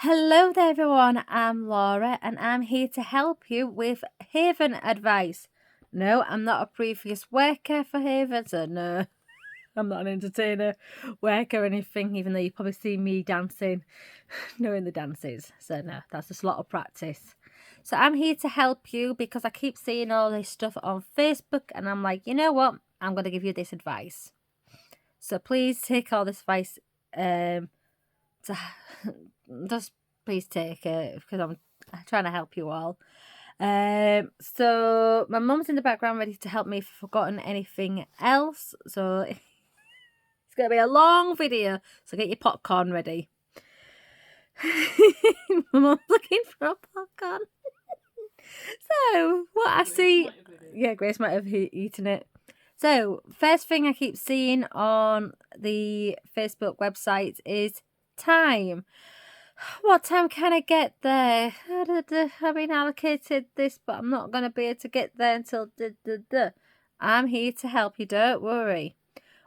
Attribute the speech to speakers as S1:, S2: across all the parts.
S1: Hello there everyone, I'm Laura and I'm here to help you with Haven advice. No, I'm not a previous worker for Haven, so no, I'm not an entertainer, worker or anything, even though you probably see me dancing, knowing the dances. So no, that's just a lot of practice. So I'm here to help you because I keep seeing all this stuff on Facebook and I'm like, you know what, I'm going to give you this advice. So please take all this advice to just please take it because I'm trying to help you all. So my mum's in the background ready to help me if I've forgotten anything else. So it's going to be a long video, so get your popcorn ready. My mum's looking for a popcorn. So what I see, yeah, Grace might have eaten it. So first thing I keep seeing on the Facebook website is time. What time can I get there? I've been allocated this, but I'm not going to be able to get there until I'm here to help you, don't worry.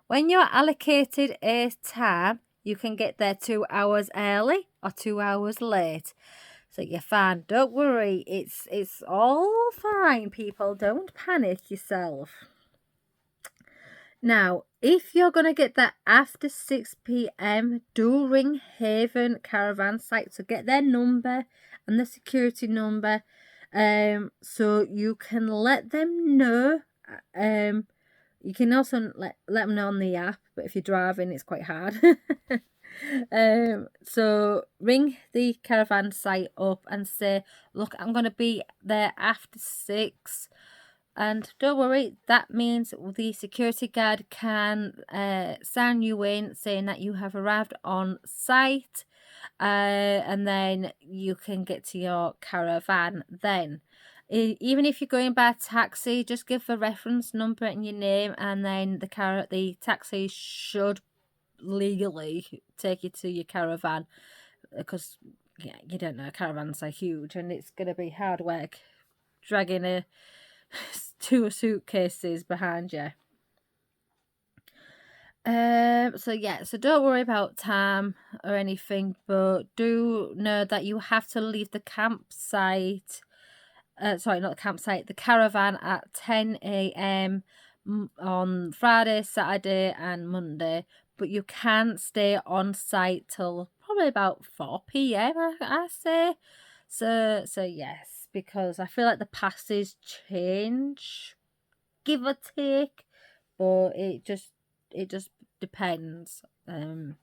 S1: When you're allocated a time, you can get there 2 hours early or 2 hours late. So you're fine. Don't worry. It's all fine, people. Don't panic yourself. Now, if you're going to get that after 6 p.m, do ring Haven Caravan site to get their number and the security number, so you can let them know. You can also let them know on the app, but if you're driving, it's quite hard. So ring the caravan site up and say, look, I'm going to be there after 6. And don't worry, that means the security guard can sign you in saying that you have arrived on site, and then you can get to your caravan then. Even if you're going by taxi, just give the reference number and your name, and then the taxi should legally take you to your caravan, because yeah, you don't know, caravans are huge and it's going to be hard work dragging 2 suitcases behind you. So don't worry about time or anything, but do know that you have to leave the campsite. Sorry, not the campsite, the caravan at 10 a.m. on Friday, Saturday, and Monday. But you can stay on site till probably about 4 p.m. I say. So yes, because I feel like the passes change, give or take, but it just depends on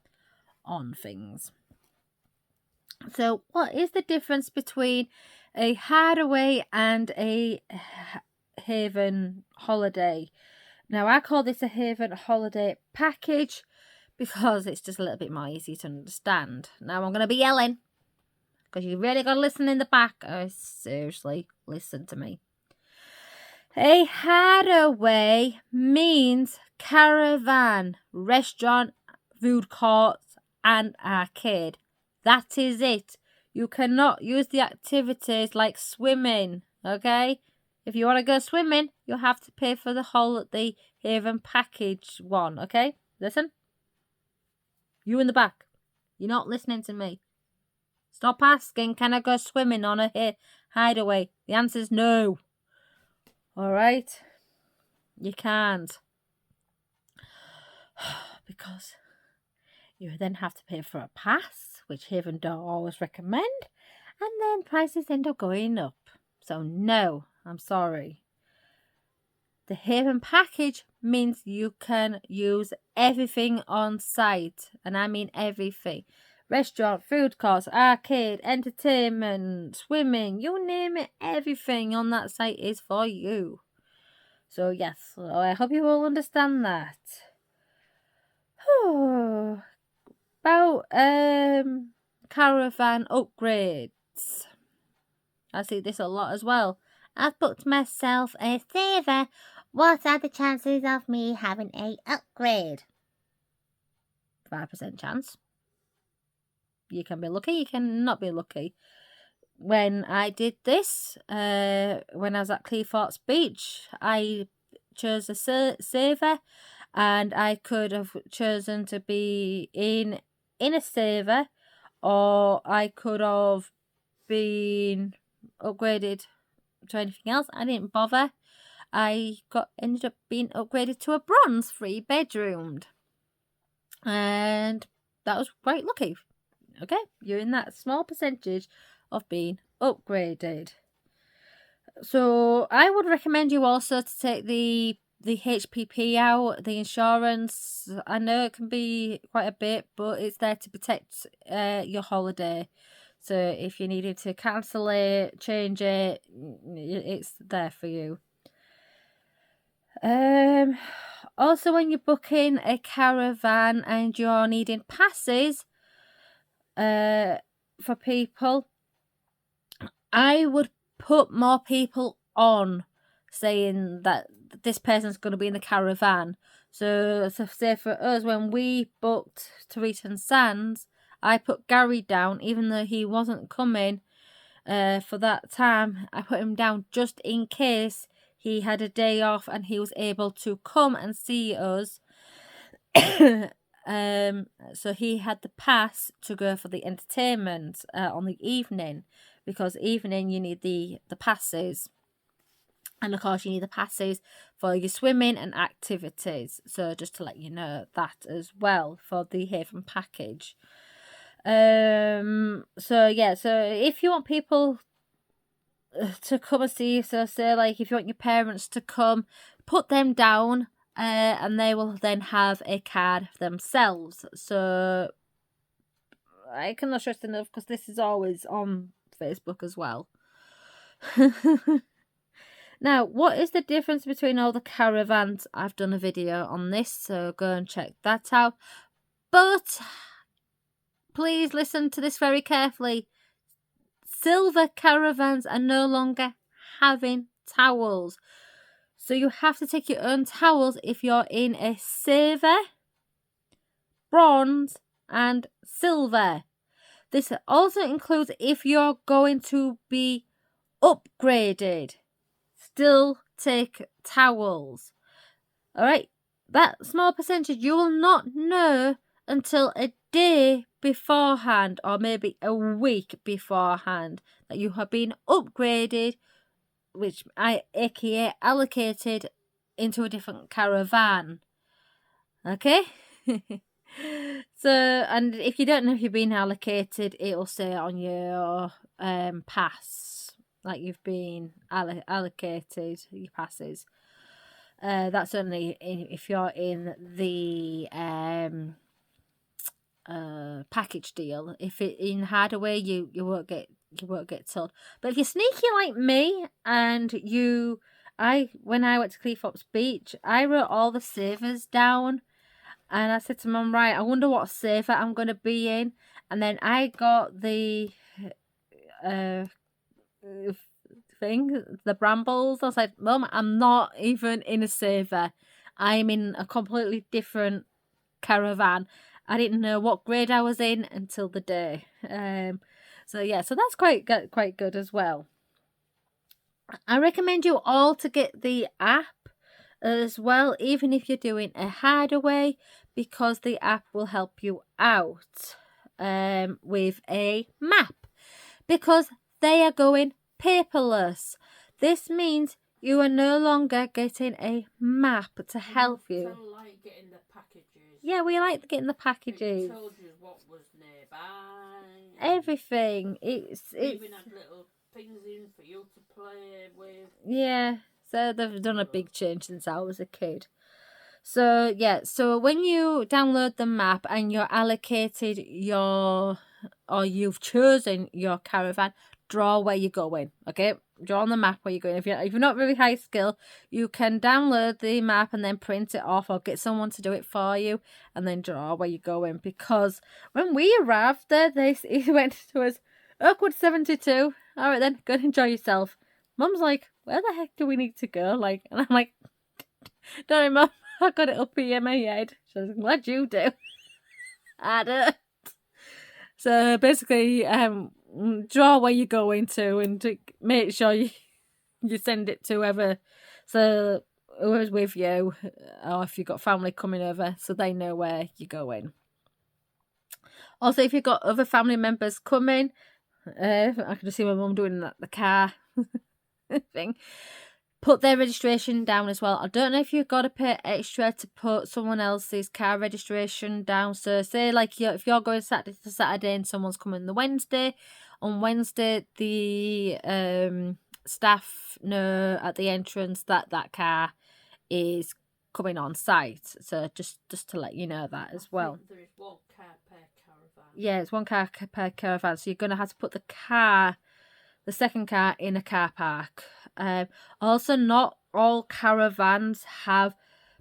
S1: things. So what is the difference between a hideaway and a Haven holiday? Now I call this a Haven holiday package because it's just a little bit more easy to understand. Now I'm going to be yelling because you really got to listen in the back. Oh, seriously, listen to me. A hideaway means caravan, restaurant, food courts, and arcade. That is it. You cannot use the activities like swimming, okay? If you want to go swimming, you have to pay for the Haven package one, okay? Listen. You in the back. You're not listening to me. Stop asking, can I go swimming on a hideaway? The answer is no. Alright? You can't. Because you then have to pay for a pass, which Haven don't always recommend, and then prices end up going up. So no, I'm sorry. The Haven package means you can use everything on site, and I mean everything. Restaurant, food courts, arcade, entertainment, swimming, you name it, everything on that site is for you. So yes, I hope you all understand that. About caravan upgrades. I see this a lot as well. I've booked myself a saver. What are the chances of me having a upgrade? 5% chance. You can be lucky, you can not be lucky. When I did this, when I was at Cleethorpes Beach, I chose a saver, and I could have chosen to be in a saver, or I could have been upgraded to anything else. I didn't bother. I ended up being upgraded to a bronze 3-bedroomed, and that was quite lucky. Okay, you're in that small percentage of being upgraded. So I would recommend you also to take the HPP out, the insurance. I know it can be quite a bit, but it's there to protect your holiday. So if you needed to cancel it, change it, it's there for you. Also, when you're booking a caravan and you're needing passes for people, I would put more people on, saying that this person's going to be in the caravan. So say for us, when we booked Taretan Sands, I put Gary down, even though he wasn't coming for that time. I put him down just in case he had a day off and he was able to come and see us. So he had the pass to go for the entertainment on the evening, because evening you need the passes, and of course you need the passes for your swimming and activities. So just to let you know that as well for the Haven package. So if you want people to come and see you, so say like if you want your parents to come, put them down, and they will then have a card themselves. So I cannot stress enough, because this is always on Facebook as well. Now, what is the difference between all the caravans? I've done a video on this, so go and check that out. But please listen to this very carefully. Silver caravans are no longer having towels. So you have to take your own towels if you're in a silver, bronze and silver. This also includes if you're going to be upgraded. Still take towels. Alright, that small percentage you will not know until a day beforehand, or maybe a week beforehand, that you have been upgraded, which aka allocated into a different caravan. Okay? So, and if you don't know if you've been allocated, it will say on your pass, like you've been allocated your passes. That's only if you're in the package deal. If it in Hardaway, you won't get told. But if you're sneaky like me, and when I went to Cleethorpes Beach, I wrote all the savers down, and I said to Mum, right, I wonder what saver I'm going to be in. And then I got the the brambles. I was like, Mum, I'm not even in a saver. I'm in a completely different caravan. I didn't know what grade I was in until the day. So that's quite good as well. I recommend you all to get the app as well, even if you're doing a Hardaway, because the app will help you out with a map, because they are going paperless. This means you are no longer getting a map to help you.
S2: I like getting the packages.
S1: Yeah, we like getting the packages.
S2: It told you what was nearby.
S1: Everything. It's
S2: even had little things in for you to play with.
S1: Yeah, so they've done a big change since I was a kid. So so when you download the map and you're allocated or you've chosen your caravan, draw where you're going. Okay, draw on the map where you're going. If you're not really high skill, you can download the map and then print it off, or get someone to do it for you, and then draw where you're going. Because when we arrived there, he went to us, Oakwood 72. All right then, go and enjoy yourself. Mum's like, where the heck do we need to go? Like, and I'm like, don't know, Mum, I got it up here in my head. She's like, glad you do. I don't. So basically, draw where you're going to, and make sure you send it to whoever's with you, or if you've got family coming over, so they know where you're going. Also, if you've got other family members coming, I can just see my mum doing that, the car thing. Put their registration down as well. I don't know if you've got to pay extra to put someone else's car registration down. So say like if you're going Saturday to Saturday and someone's coming the Wednesday, on Wednesday the staff know at the entrance that that car is coming on site. So just to let you know that as well.
S2: There is one car per caravan.
S1: Yeah, it's one car per caravan. So you're going to have to put the second car in a car park. Also, not all caravans have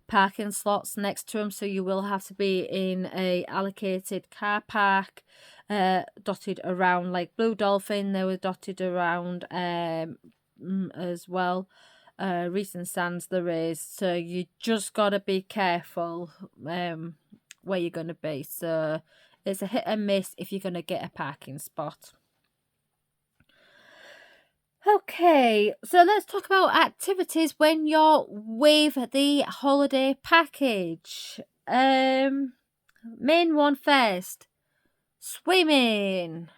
S1: parking slots next to them, so you will have to be in a allocated car park, dotted around. Like Blue Dolphin, they were dotted around as well. Recent Sands there is, so you just gotta be careful where you're gonna be. So it's a hit and miss if you're gonna get a parking spot. Okay, so let's talk about activities when you're with the holiday package. Main one first, swimming.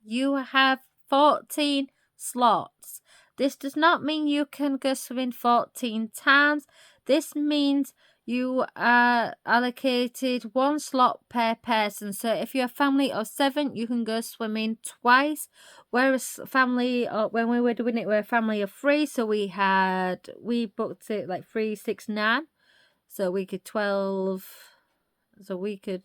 S1: You have 14 slots. This does not mean you can go swimming 14 times. This means you are allocated one slot per person. So if you're a family of 7, you can go swimming twice. Whereas when we were doing it, we're a family of 3. So we booked it like 3, 6, 9. So we could 12. So we could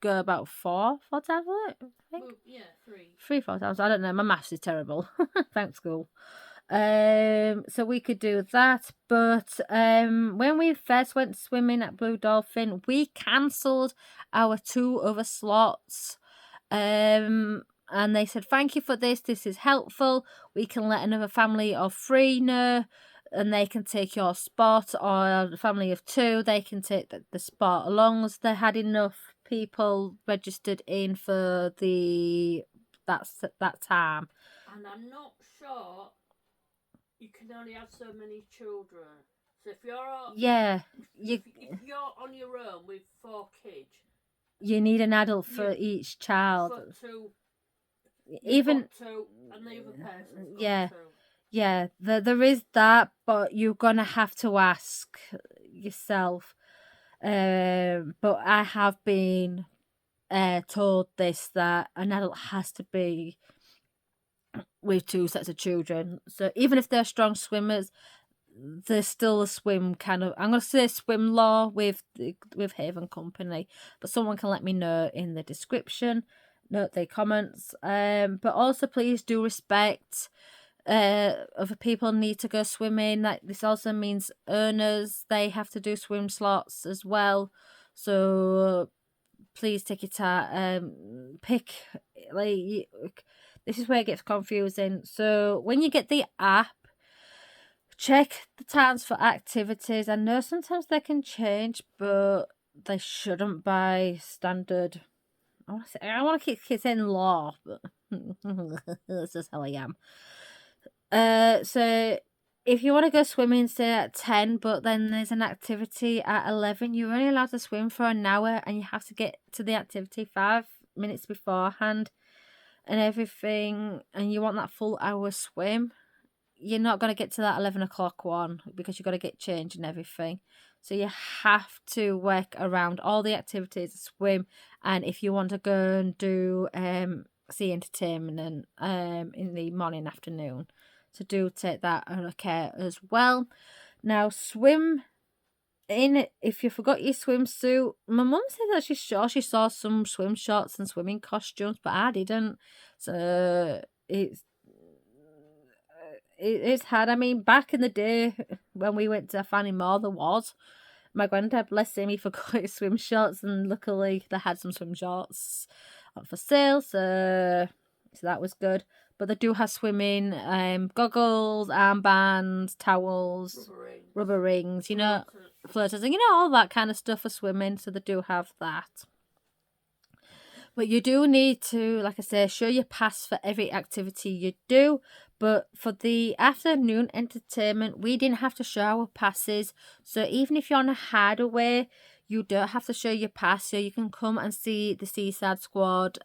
S1: go about 4 times, I think.
S2: Well, yeah, 3.
S1: 3, 4 times. I don't know. My maths is terrible. Thanks, school. So we could do that, but when we first went swimming at Blue Dolphin, we cancelled our 2 other slots. And they said, thank you for this. This is helpful. We can let another family of 3 know, and they can take your spot, or a family of 2, they can take the spot, as long as they had enough people registered in for that time.
S2: And I'm not sure you can only have so many children. So if you're if you're on your own with 4 kids,
S1: you need an adult for each child.
S2: For 2,
S1: even
S2: 2, and the other person's
S1: yeah.
S2: 2.
S1: Yeah, there is that, but you're gonna have to ask yourself. But I have been told this, that an adult has to be with 2 sets of children. So even if they're strong swimmers, there's still a swim kind of, I'm going to say swim law with Haven Company, but someone can let me know in the description, note their comments. But also please do respect other people need to go swimming. Like, this also means owners, they have to do swim slots as well. So please take your time. Pick, like, this is where it gets confusing. So when you get the app, check the times for activities. I know sometimes they can change, but they shouldn't by standard. I want to keep saying law, but that's just how I am. So if you want to go swimming, say at 10, but then there's an activity at 11, you're only allowed to swim for an hour, and you have to get to the activity 5 minutes beforehand and everything, and you want that full hour swim. You're not going to get to that 11 o'clock one because you've got to get changed and everything. So you have to work around all the activities, swim, and if you want to go and do sea entertainment in the morning, afternoon. So do take that under care as well. Now, swim in, if you forgot your swimsuit, my mum said that she saw some swim shorts and swimming costumes, but I didn't. So it's hard. I mean, back in the day when we went to Fanny Moore, there was. My granddad, bless him, he forgot his swim shorts, and luckily they had some swim shorts for sale, so that was good. But they do have swimming goggles, armbands, towels, rubber rings, floaters, and all that kind of stuff for swimming. So they do have that. But you do need to, like I say, show your pass for every activity you do. But for the afternoon entertainment, we didn't have to show our passes. So even if you're on a hideaway, you don't have to show your pass, so you can come and see the Seaside Squad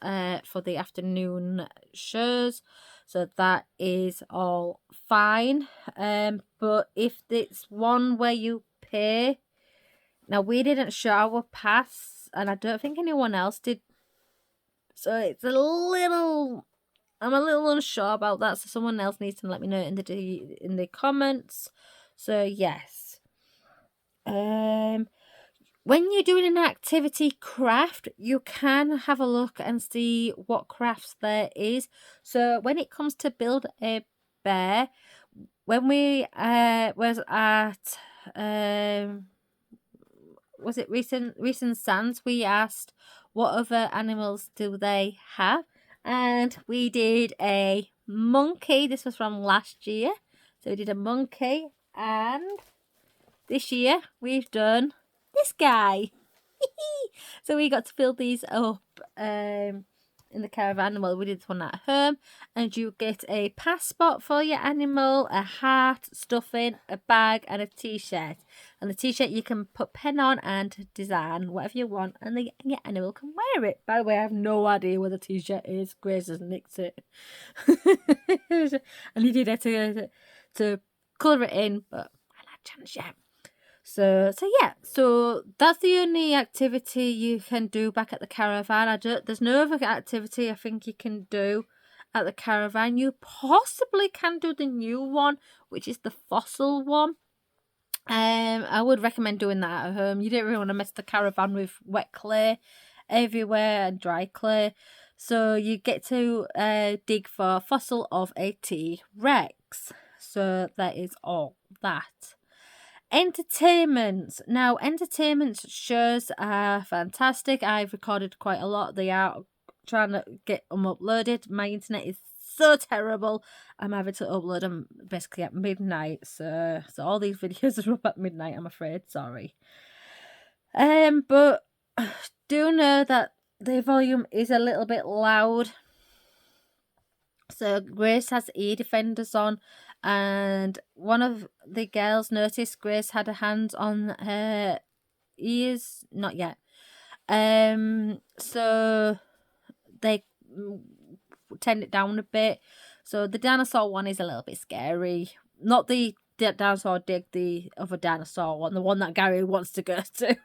S1: for the afternoon shows. So that is all fine. But if it's one where you pay, now we didn't show our pass, and I don't think anyone else did. So it's I'm a little unsure about that. So someone else needs to let me know in the comments. So yes. When you're doing an activity craft, you can have a look and see what crafts there is. So when it comes to build a bear, when we was at was it recent Sands, we asked what other animals do they have, and we did a monkey. This was from last year, so we did a monkey, and this year we've done this guy. So we got to build these up in the caravan. Well, we did this one at home, and you get a passport for your animal, a hat, stuffing, a bag, and a t-shirt. And the t-shirt you can put pen on and design whatever you want, and your animal can wear it. By the way, I have no idea where the t-shirt is. Grace has nicked it. And he did it to colour it in, but I like chance yet. So yeah, so that's the only activity you can do back at the caravan. There's no other activity I think you can do at the caravan. You possibly can do the new one, which is the fossil one. I would recommend doing that at home. You don't really want to mess the caravan with wet clay everywhere and dry clay. So you get to dig for fossil of a T-Rex. So that is all that. Entertainment. Now, entertainment shows are fantastic. I've recorded quite a lot. They are trying to get them uploaded. My internet is so terrible. I'm having to upload them basically at midnight. So all these videos are up at midnight, I'm afraid. Sorry. But do know that the volume is a little bit loud. So Grace has ear defenders on, and one of the girls noticed Grace had her hands on her ears. Not yet. So they turned it down a bit. So the dinosaur one is a little bit scary. Not the dinosaur dig, the other dinosaur one, the one that Gary wants to go to.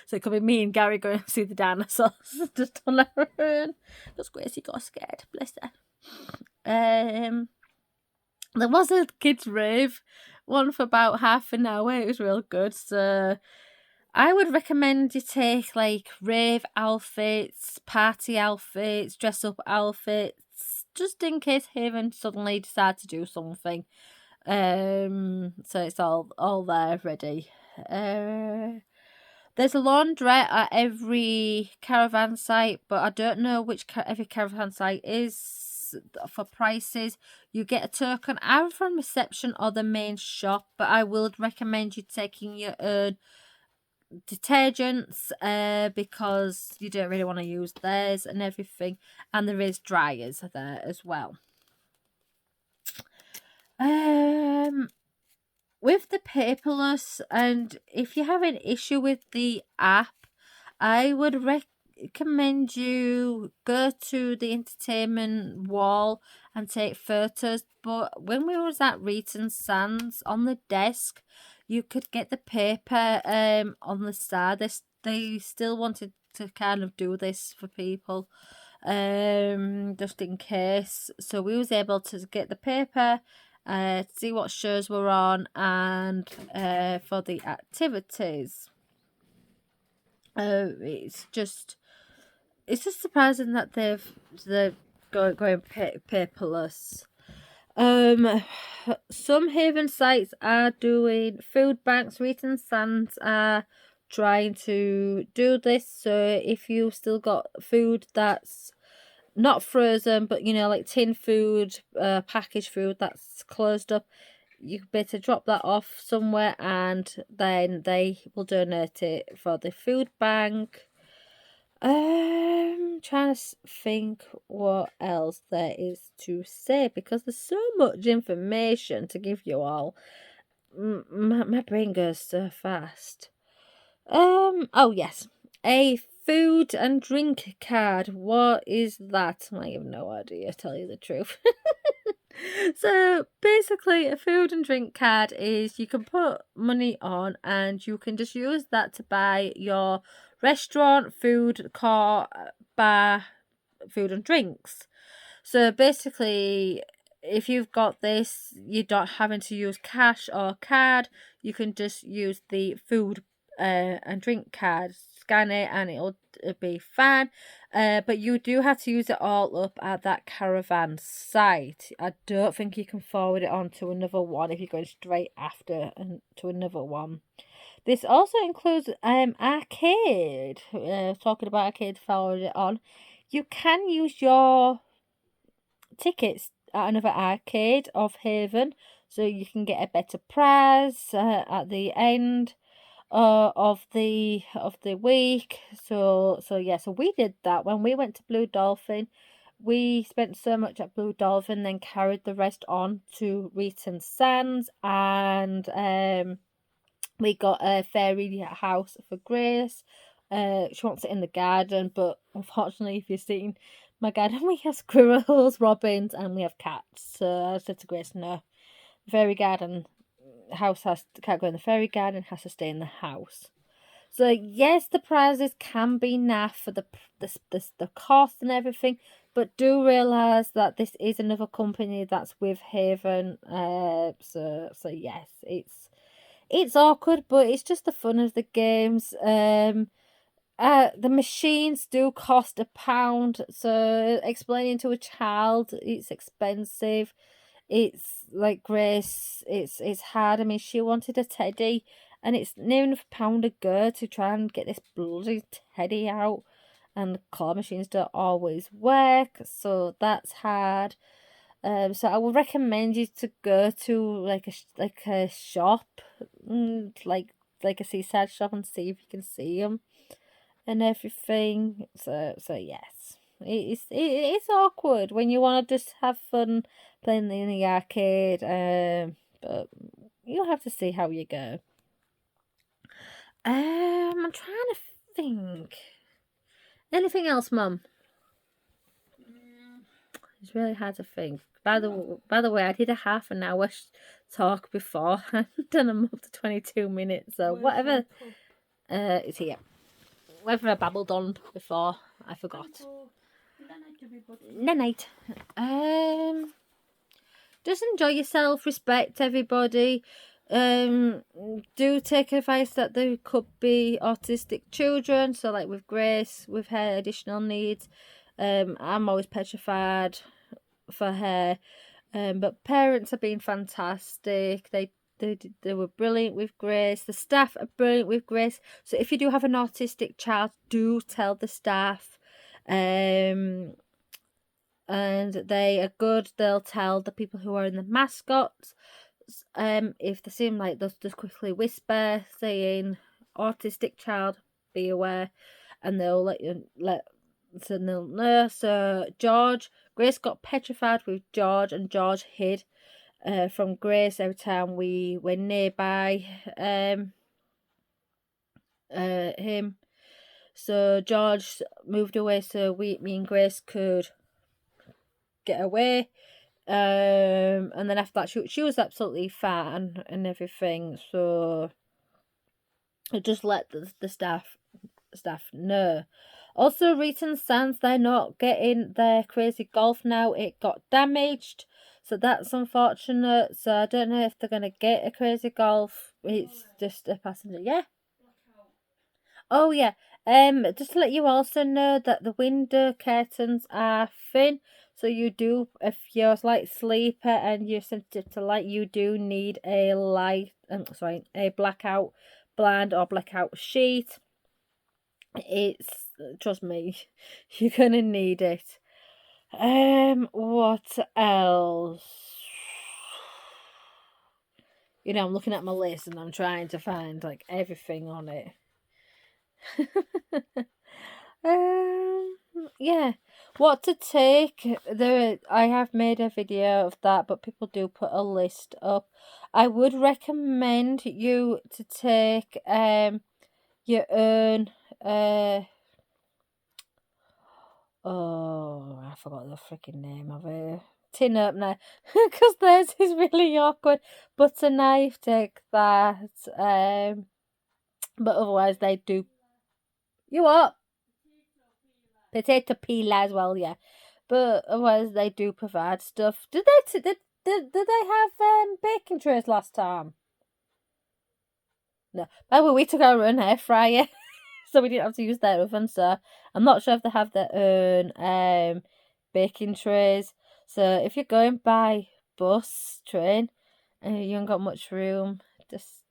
S1: So it could be me and Gary going to see the dinosaurs just on our own. Because Gracie got scared, bless her. There was a kids' rave one for about half an hour. It was real good. So I would recommend you take like rave outfits, party outfits, dress up outfits, just in case Haven suddenly decide to do something. So it's all there ready. There's a laundrette at every caravan site, but I don't know which every caravan site is for prices. You get a token either from reception or the main shop, but I would recommend you taking your own detergents because you don't really want to use theirs and everything. And there is dryers there as well. With the paperless, and if you have an issue with the app, I would recommend you go to the entertainment wall and take photos. But when we was at Reeton Sands, on the desk, you could get the paper on the side. They still wanted to kind of do this for people, just in case. So we was able to get the paper, see what shows were on, and for the activities. It's just surprising that they're going paperless. Some Haven sites are doing food banks. Reeton Sands are trying to do this. So if you've still got food that's not frozen, but like tin food, packaged food that's closed up, you better drop that off somewhere, and then they will donate it for the food bank. Trying to think what else there is to say, because there's so much information to give you all. My brain goes so fast. Oh yes, a food and drink card. What is that? I have no idea, to tell you the truth. So basically, a food and drink card is you can put money on and you can just use that to buy your restaurant, food, car, bar, food and drinks. So basically, if you've got this, you're not having to use cash or card. You can just use the food and drink card, scan it, and it'll be fine. But you do have to use it all up at that Caravan site. I don't think you can forward it on to another one if you're going straight after and to another one. This also includes arcade. Talking about arcade, forward it on. You can use your tickets at another arcade of Haven, so you can get a better prize at the end of the week. So we did that when we went to Blue Dolphin. We spent so much at Blue Dolphin, then carried the rest on to Reeton Sands, and we got a fairy house for Grace. She wants it in the garden, but unfortunately, if you've seen my garden, we have squirrels, robins, and we have cats. So I said to Grace, no, the fairy garden house can't go in the fairy garden, has to stay in the house. So yes, the prizes can be naff for the cost and everything, but do realise that this is another company that's with Haven. So yes, it's awkward, but it's just the fun of the games. The machines do cost £1, so explaining to a child it's expensive. It's like Grace, it's hard. I mean, she wanted a teddy, and it's near enough £1 a go to try and get this bloody teddy out, and the claw machines don't always work, so that's hard. So I would recommend you to go to like a shop, like a seaside shop, and see if you can see them and everything. So yes, it's awkward when you want to just have fun playing in the arcade. But you'll have to see how you go. I'm trying to think. Anything else, Mum? It's really hard to think. By the way, I did a half an hour talk before, and I'm up to 22 minutes. So whatever, it's here. Whether I babbled on before, I forgot. Night. Just enjoy yourself. Respect everybody. Do take advice that there could be autistic children. So like with Grace, with her additional needs, I'm always petrified for her. But parents have been fantastic. They were brilliant with Grace. The staff are brilliant with Grace. So if you do have an autistic child, do tell the staff. And they are good. They'll tell the people who are in the mascots. If they seem like they'll just quickly whisper saying autistic child, be aware, and they'll so they'll know. So Grace got petrified with George, and George hid from Grace every time we were nearby him. So George moved away so me and Grace could get away. And then after that she was absolutely fine and everything, so I just let the staff know. Also, Reeton Sands, they're not getting their crazy golf now. It got damaged, so that's unfortunate. So I don't know if they're gonna get a crazy golf. It's just a passenger. Yeah. Oh yeah. Just to let you also know that the window curtains are thin. So you do, if you're like sleeper and you're sensitive to light, you do need a a blackout blind or blackout sheet. It's, trust me, you're gonna need it. What else? You know, I'm looking at my list and I'm trying to find like everything on it. Yeah, what to take. I have made a video of that, but people do put a list up. I would recommend you to take you earn oh, I forgot the freaking name of it. Tin opener, because theirs is really awkward. Butter knife, take that. But otherwise they do. You what? Potato peeler as well, yeah. But otherwise they do provide stuff. Did they have baking trays last time? No. By we took our own air fryer. So we didn't have to use their oven. So I'm not sure if they have their own baking trays. So if you're going by bus, train, and you haven't got much room, just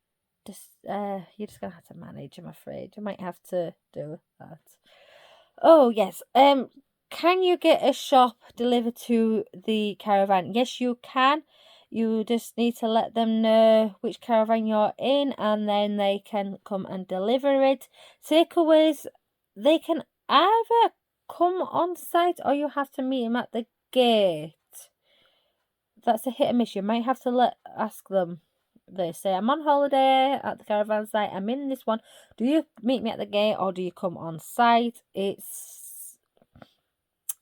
S1: you're just gonna have to manage, I'm afraid. You might have to do that. Oh yes. Can you get a shop delivered to the caravan? Yes, you can. You just need to let them know which caravan you're in, and then they can come and deliver it. Takeaways, they can either come on site or you have to meet them at the gate. That's a hit and miss. You might have to ask them. They say, I'm on holiday at the caravan site. I'm in this one. Do you meet me at the gate or do you come on site?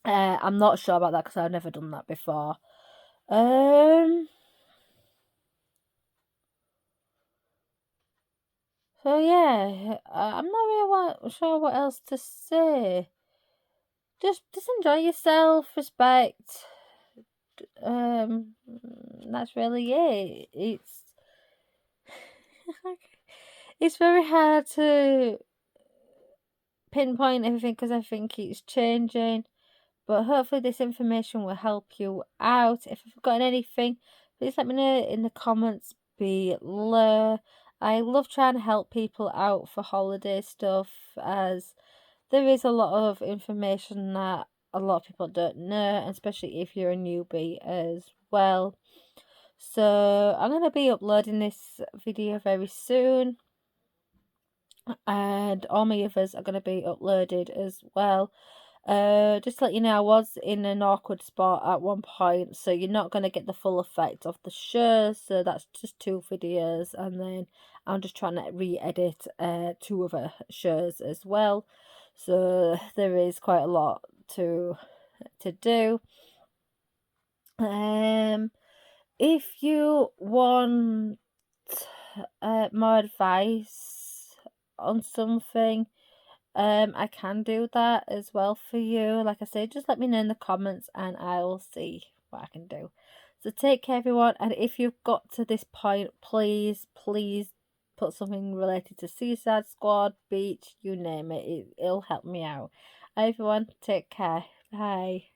S1: I'm not sure about that because I've never done that before. So yeah, I'm not really sure what else to say. Just enjoy yourself, respect. That's really it. It's very hard to pinpoint everything because I think it's changing. But hopefully this information will help you out. If you've forgotten anything, please let me know in the comments below. I love trying to help people out for holiday stuff, as there is a lot of information that a lot of people don't know, especially if you're a newbie as well. So I'm going to be uploading this video very soon, and all my others are going to be uploaded as well. Just to let you know, I was in an awkward spot at one point, so you're not going to get the full effect of the show. So that's just 2 videos, and then I'm just trying to re-edit 2 other shows as well. So there is quite a lot to do. If you want more advice on something, I can do that as well for you. Like I say, just let me know in the comments and I will see what I can do. So take care, everyone. And if you've got to this point, please put something related to Suicide Squad, beach, you name it. It'll help me out. Everyone, take care. Bye.